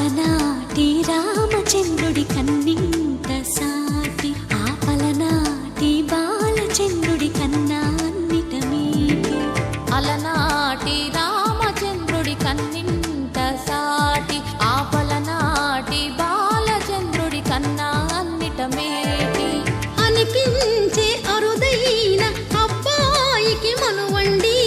పలనాటి రామచంద్రుడి కన్నింత సాటి, ఆ పలనాటి బాలచంద్రుడి కన్నా అన్నిట మీటి. అలనాటి రామచంద్రుడి కన్నింత సాటి, ఆ పలనాటి బాలచంద్రుడి కన్నా అన్నిట మేటి. అనిపించే అరుదైన అబ్బాయికి మనువండి,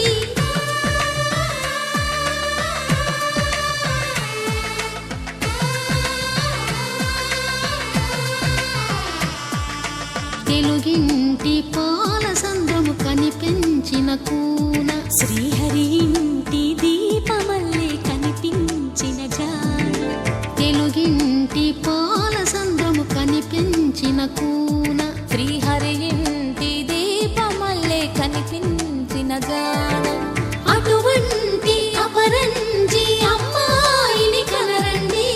తెలుగింటి పాల సంద్రము కనిపించిన కూన, శ్రీహరి ఇంటి దీపమల్లే కనిపించిన జాన. తెలుగింటి పాల సంద్రము కనిపించిన కూన, శ్రీహరి ఇంటి దీపమల్లే కనిపించిన గానం. అటువంటి అపరంజి అమ్మాయిని కనరండి.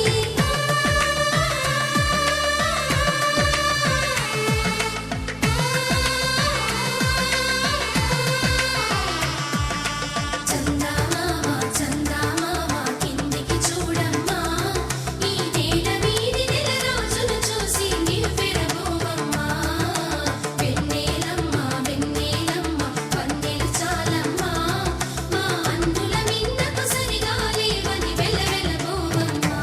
చందమామ చందమామ కిందికి చూడమ్మా, ఈ నేల వీధి నెల రోజులు చూసి నివ్వెరబోవమ్మా. వెన్నెలమ్మ వెన్నెలమ్మ వన్నెలు చాలమ్మా, మా అందుల మిన్నకు సరిగా లేవని వెలవెలబోవమ్మా.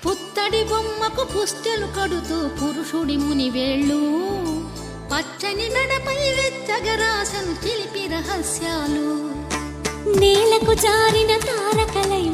పుత్తడి బొమ్మకు పుస్తెలు కడుతూ పురుషుడి ముని వేళ్ళు, పచ్చని నడపై వెచ్చగరాసను చిలిపి రహస్యాలు. నేలకు జారిన తారకలై